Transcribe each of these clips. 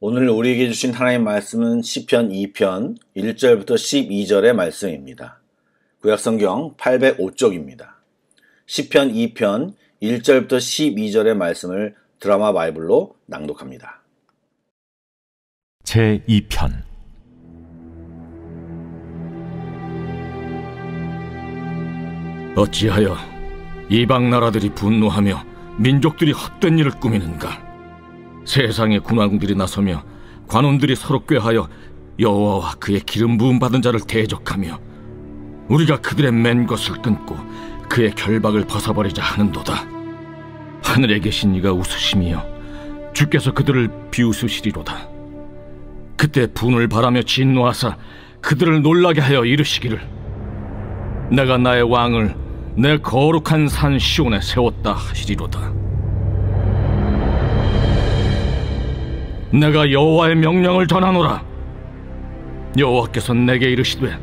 오늘 우리에게 주신 하나님의 말씀은 시편 2편 1절부터 12절의 말씀입니다. 구약성경 805쪽입니다. 시편 2편 1절부터 12절의 말씀을 드라마 바이블로 낭독합니다. 제2편 어찌하여 이방 나라들이 분노하며 민족들이 헛된 일을 꾸미는가? 세상의 군왕들이 나서며 관원들이 서로 꾀하여 여호와와 그의 기름 부음 받은 자를 대적하며 우리가 그들의 맨 것을 끊고 그의 결박을 벗어버리자 하는도다. 하늘에 계신 이가 웃으시며 주께서 그들을 비웃으시리로다. 그때 분을 바라며 진노하사 그들을 놀라게 하여 이르시기를 내가 나의 왕을 내 거룩한 산 시온에 세웠다 하시리로다. 내가 여호와의 명령을 전하노라. 여호와께서 내게 이르시되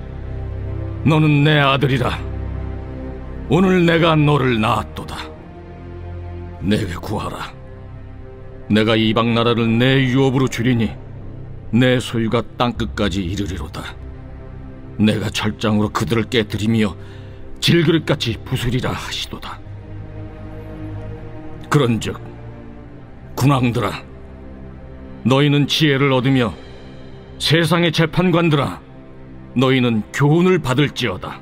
너는 내 아들이라. 오늘 내가 너를 낳았도다. 내게 구하라. 내가 이방 나라를 내 유업으로 주리니 내 소유가 땅끝까지 이르리로다. 내가 철장으로 그들을 깨뜨리며 질그릇같이 부수리라 하시도다. 그런즉 군왕들아, 너희는 지혜를 얻으며 세상의 재판관들아, 너희는 교훈을 받을지어다.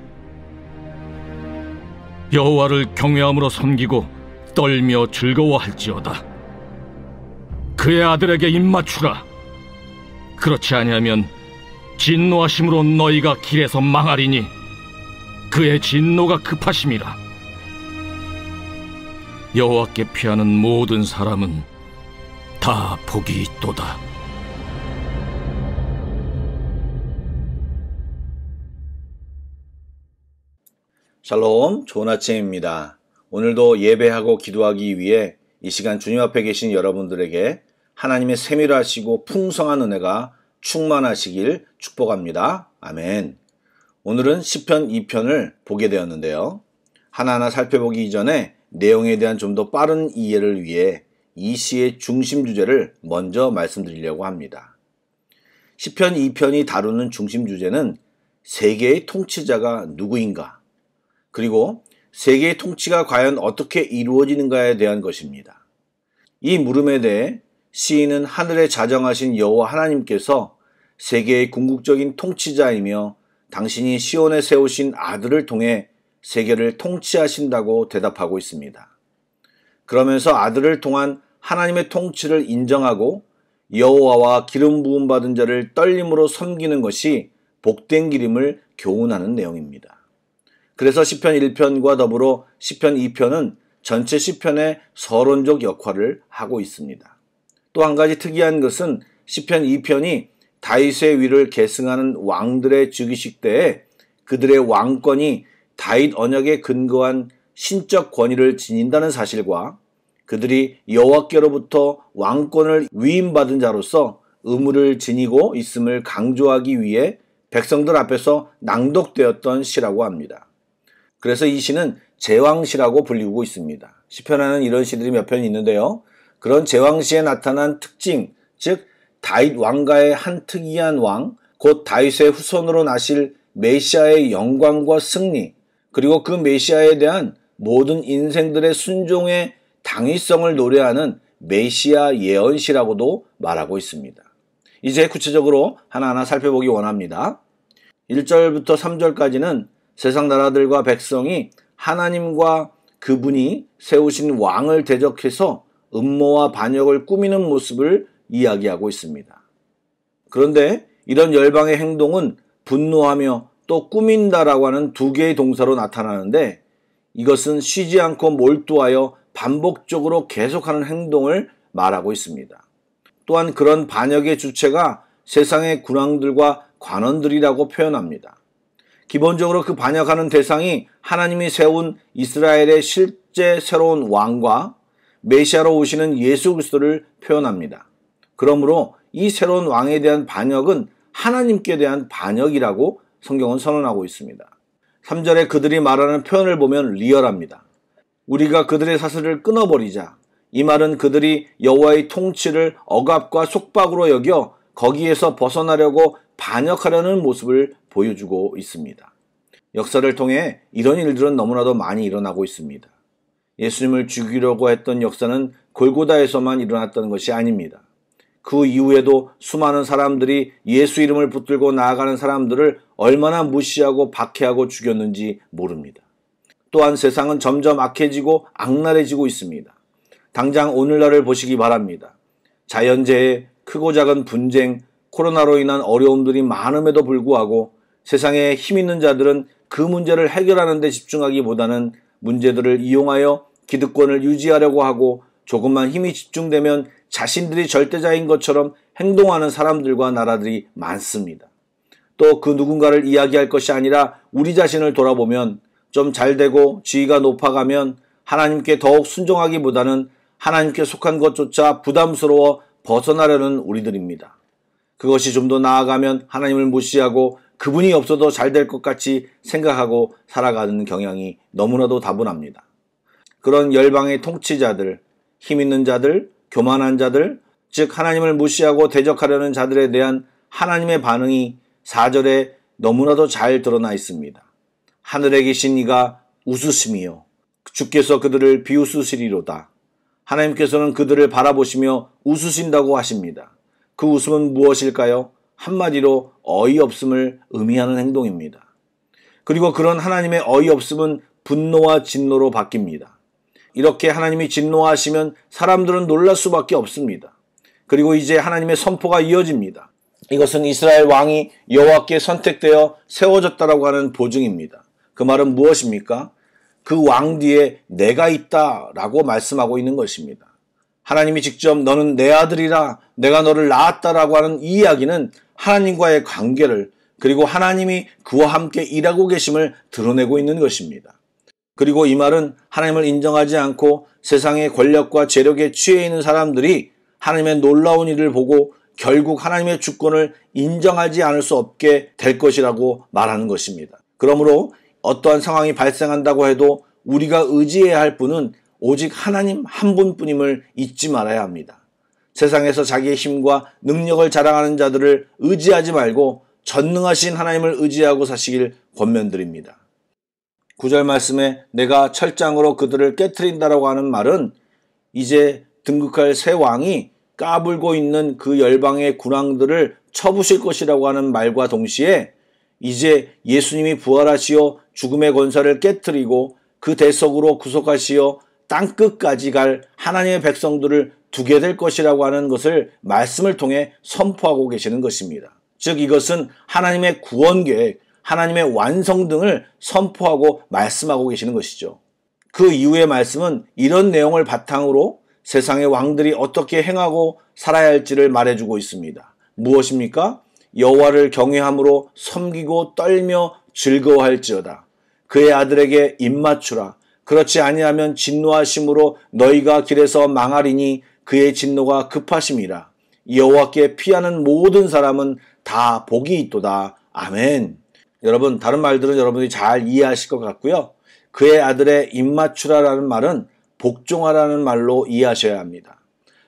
여호와를 경외함으로 섬기고 떨며 즐거워할지어다. 그의 아들에게 입맞추라. 그렇지 아니하면 진노하심으로 너희가 길에서 망하리니 그의 진노가 급하심이라. 여호와께 피하는 모든 사람은 다 복이 있도다. 샬롬, 좋은 아침입니다. 오늘도 예배하고 기도하기 위해 이 시간 주님 앞에 계신 여러분들에게 하나님의 세밀하시고 풍성한 은혜가 충만하시길 축복합니다. 아멘. 오늘은 시편 2편을 보게 되었는데요. 하나하나 살펴보기 이전에 내용에 대한 좀 더 빠른 이해를 위해 이 시의 중심 주제를 먼저 말씀드리려고 합니다. 시편 2편이 다루는 중심 주제는 세계의 통치자가 누구인가, 그리고 세계의 통치가 과연 어떻게 이루어지는가에 대한 것입니다. 이 물음에 대해 시인은 하늘에 자정하신 여호와 하나님께서 세계의 궁극적인 통치자이며 당신이 시온에 세우신 아들을 통해 세계를 통치하신다고 대답하고 있습니다. 그러면서 아들을 통한 하나님의 통치를 인정하고 여호와와 기름 부음 받은 자를 떨림으로 섬기는 것이 복된 길임을 교훈하는 내용입니다. 그래서 시편 1편과 더불어 시편 2편은 전체 시편의 서론적 역할을 하고 있습니다. 또 한 가지 특이한 것은 시편 2편이 다윗의 위를 계승하는 왕들의 즉위식 때에 그들의 왕권이 다윗 언약에 근거한 신적 권위를 지닌다는 사실과 그들이 여호와께로부터 왕권을 위임받은 자로서 의무를 지니고 있음을 강조하기 위해 백성들 앞에서 낭독되었던 시라고 합니다. 그래서 이 시는 제왕시라고 불리고 있습니다. 시편에는 이런 시들이 몇 편 있는데요. 그런 제왕시에 나타난 특징, 즉 다윗 왕가의 한 특이한 왕, 곧 다윗의 후손으로 나실 메시아의 영광과 승리, 그리고 그 메시아에 대한 모든 인생들의 순종의 당위성을 노래하는 메시아 예언시라고도 말하고 있습니다. 이제 구체적으로 하나하나 살펴보기 원합니다. 1절부터 3절까지는 세상 나라들과 백성이 하나님과 그분이 세우신 왕을 대적해서 음모와 반역을 꾸미는 모습을 이야기하고 있습니다. 그런데 이런 열방의 행동은 분노하며 또 꾸민다라고 하는 두 개의 동사로 나타나는데 이것은 쉬지 않고 몰두하여 반복적으로 계속하는 행동을 말하고 있습니다. 또한 그런 반역의 주체가 세상의 군왕들과 관원들이라고 표현합니다. 기본적으로 그 반역하는 대상이 하나님이 세운 이스라엘의 실제 새로운 왕과 메시아로 오시는 예수 그리스도를 표현합니다. 그러므로 이 새로운 왕에 대한 반역은 하나님께 대한 반역이라고 성경은 선언하고 있습니다. 3절에 그들이 말하는 표현을 보면 리얼합니다. 우리가 그들의 사슬을 끊어버리자. 이 말은 그들이 여호와의 통치를 억압과 속박으로 여겨 거기에서 벗어나려고 반역하려는 모습을 보여주고 있습니다. 역사를 통해 이런 일들은 너무나도 많이 일어나고 있습니다. 예수님을 죽이려고 했던 역사는 골고다에서만 일어났던 것이 아닙니다. 그 이후에도 수많은 사람들이 예수 이름을 붙들고 나아가는 사람들을 얼마나 무시하고 박해하고 죽였는지 모릅니다. 또한 세상은 점점 악해지고 악랄해지고 있습니다. 당장 오늘날을 보시기 바랍니다. 자연재해, 크고 작은 분쟁, 코로나로 인한 어려움들이 많음에도 불구하고 세상에 힘 있는 자들은 그 문제를 해결하는 데 집중하기보다는 문제들을 이용하여 기득권을 유지하려고 하고 조금만 힘이 집중되면 자신들이 절대자인 것처럼 행동하는 사람들과 나라들이 많습니다. 또 그 누군가를 이야기할 것이 아니라 우리 자신을 돌아보면 좀 잘되고 지위가 높아가면 하나님께 더욱 순종하기보다는 하나님께 속한 것조차 부담스러워 벗어나려는 우리들입니다. 그것이 좀 더 나아가면 하나님을 무시하고 그분이 없어도 잘 될 것 같이 생각하고 살아가는 경향이 너무나도 다분합니다. 그런 열방의 통치자들, 힘 있는 자들, 교만한 자들, 즉 하나님을 무시하고 대적하려는 자들에 대한 하나님의 반응이 4절에 너무나도 잘 드러나 있습니다. 하늘에 계신 이가 웃으심이요 주께서 그들을 비웃으시리로다. 하나님께서는 그들을 바라보시며 웃으신다고 하십니다. 그 웃음은 무엇일까요? 한마디로 어이없음을 의미하는 행동입니다. 그리고 그런 하나님의 어이없음은 분노와 진노로 바뀝니다. 이렇게 하나님이 진노하시면 사람들은 놀랄 수밖에 없습니다. 그리고 이제 하나님의 선포가 이어집니다. 이것은 이스라엘 왕이 여호와께 선택되어 세워졌다라고 하는 보증입니다. 그 말은 무엇입니까? 그 왕 뒤에 내가 있다라고 말씀하고 있는 것입니다. 하나님이 직접 너는 내 아들이라 내가 너를 낳았다라고 하는 이 이야기는 하나님과의 관계를 그리고 하나님이 그와 함께 일하고 계심을 드러내고 있는 것입니다. 그리고 이 말은 하나님을 인정하지 않고 세상의 권력과 재력에 취해 있는 사람들이 하나님의 놀라운 일을 보고 결국 하나님의 주권을 인정하지 않을 수 없게 될 것이라고 말하는 것입니다. 그러므로 어떠한 상황이 발생한다고 해도 우리가 의지해야 할 분은 오직 하나님 한 분뿐임을 잊지 말아야 합니다. 세상에서 자기의 힘과 능력을 자랑하는 자들을 의지하지 말고 전능하신 하나님을 의지하고 사시길 권면드립니다. 9절 말씀에 내가 철장으로 그들을 깨트린다라고 하는 말은 이제 등극할 새 왕이 까불고 있는 그 열방의 군왕들을 쳐부실 것이라고 하는 말과 동시에 이제 예수님이 부활하시어 죽음의 권세를 깨트리고 그 대속으로 구속하시어 땅끝까지 갈 하나님의 백성들을 두게 될 것이라고 하는 것을 말씀을 통해 선포하고 계시는 것입니다. 즉 이것은 하나님의 구원 계획, 하나님의 완성 등을 선포하고 말씀하고 계시는 것이죠. 그 이후의 말씀은 이런 내용을 바탕으로 세상의 왕들이 어떻게 행하고 살아야 할지를 말해주고 있습니다. 무엇입니까? 여호와를 경외함으로 섬기고 떨며 즐거워할지어다. 그의 아들에게 입맞추라. 그렇지 아니하면 진노하심으로 너희가 길에서 망하리니 그의 진노가 급하심이라. 여호와께 피하는 모든 사람은 다 복이 있도다. 아멘. 여러분, 다른 말들은 여러분들이 잘 이해하실 것 같고요. 그의 아들의 입맞추라라는 말은 복종하라는 말로 이해하셔야 합니다.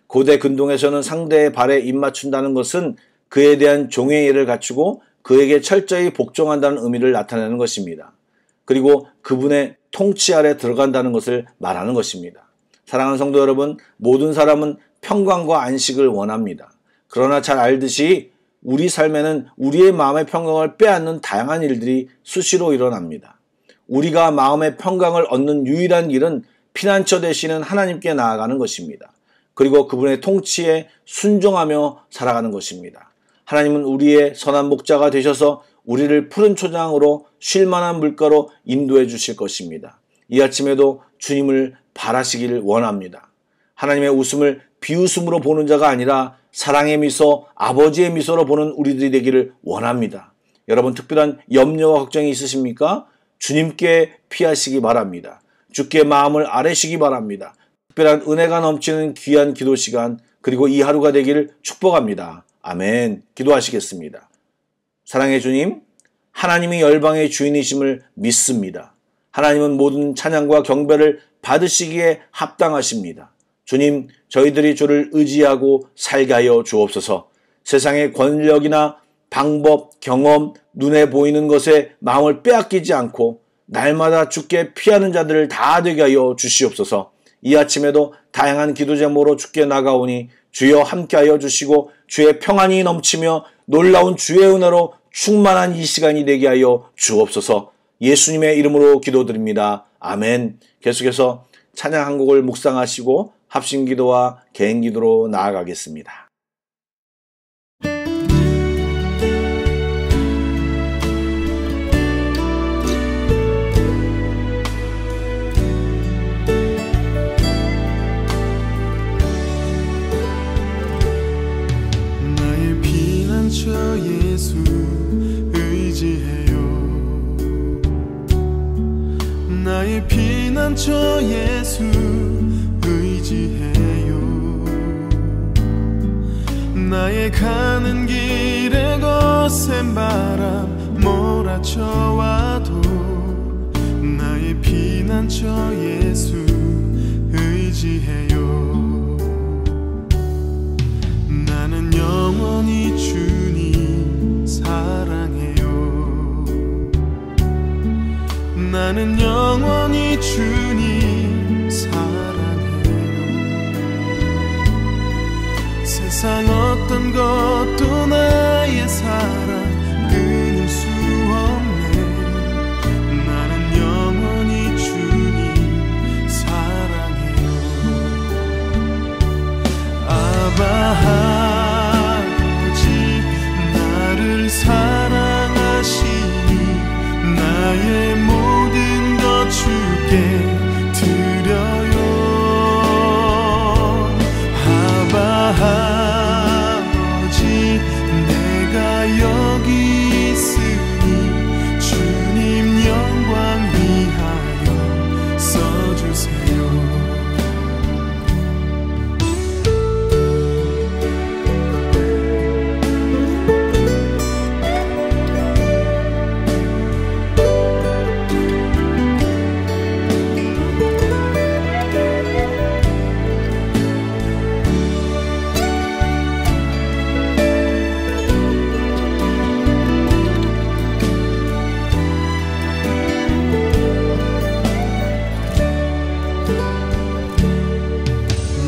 고대 근동에서는 상대의 발에 입맞춘다는 것은 그에 대한 종행의를 갖추고 그에게 철저히 복종한다는 의미를 나타내는 것입니다. 그리고 그분의 통치 아래 들어간다는 것을 말하는 것입니다. 사랑하는 성도 여러분, 모든 사람은 평강과 안식을 원합니다. 그러나 잘 알듯이 우리 삶에는 우리의 마음의 평강을 빼앗는 다양한 일들이 수시로 일어납니다. 우리가 마음의 평강을 얻는 유일한 길은 피난처 되시는 하나님께 나아가는 것입니다. 그리고 그분의 통치에 순종하며 살아가는 것입니다. 하나님은 우리의 선한 목자가 되셔서 우리를 푸른 초장으로 쉴 만한 물가로 인도해 주실 것입니다. 이 아침에도 주님을 바라시기를 원합니다. 하나님의 웃음을 비웃음으로 보는 자가 아니라 사랑의 미소, 아버지의 미소로 보는 우리들이 되기를 원합니다. 여러분, 특별한 염려와 걱정이 있으십니까? 주님께 피하시기 바랍니다. 주께 마음을 아뢰시기 바랍니다. 특별한 은혜가 넘치는 귀한 기도 시간, 그리고 이 하루가 되기를 축복합니다. 아멘. 기도하시겠습니다. 사랑의 주님, 하나님이 열방의 주인이심을 믿습니다. 하나님은 모든 찬양과 경배를 받으시기에 합당하십니다. 주님, 저희들이 주를 의지하고 살게 하여 주옵소서. 세상의 권력이나 방법, 경험, 눈에 보이는 것에 마음을 빼앗기지 않고 날마다 주께 피하는 자들을 다 되게 하여 주시옵소서. 이 아침에도 다양한 기도 제목으로 주께 나가오니 주여 함께하여 주시고 주의 평안이 넘치며 놀라운 주의 은혜로 충만한 이 시간이 되게 하여 주옵소서. 예수님의 이름으로 기도드립니다. 아멘. 계속해서 찬양 한 곡을 묵상하시고 합심기도와 개인기도로 나아가겠습니다. 나의 피난처 예수 의지해요. 나의 피난처 예수 의지해요. 나의 가는 길에 거센 바람 몰아쳐와도 나의 피난처 예수 의지해요. 나는 영원히 주님 사랑해요. 나는 영원히 주님 사랑해요. 세상 어떤 것도 나의 사랑 끊을 수 없네. 나는 영원히 주님 사랑해요. 아바 아버지 나를 사랑하시니 나의 모든 것 주께 드려요. 아바 아버지 내가 여기 있으니 주님 영광 위하여 써주세요.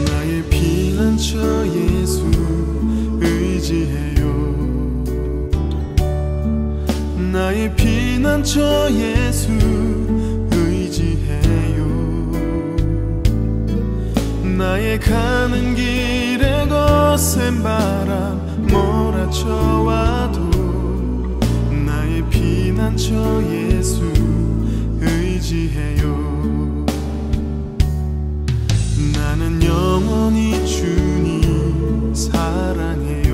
나의 피난처 예수 의지해요. 나의 피난처 예수 의지해요. 나의 가는 길에 거센 바람 몰아쳐와도 나의 피난처 예수 의지해요. 나는 영원히 주님 사랑해요.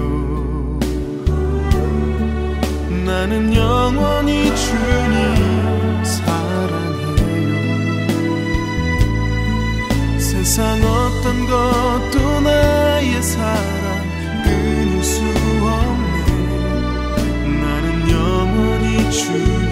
나는 영원히 주님 사랑해요. 세상 어떤 것도 나의 사랑 끊을 수 없네. 나는 영원히 주님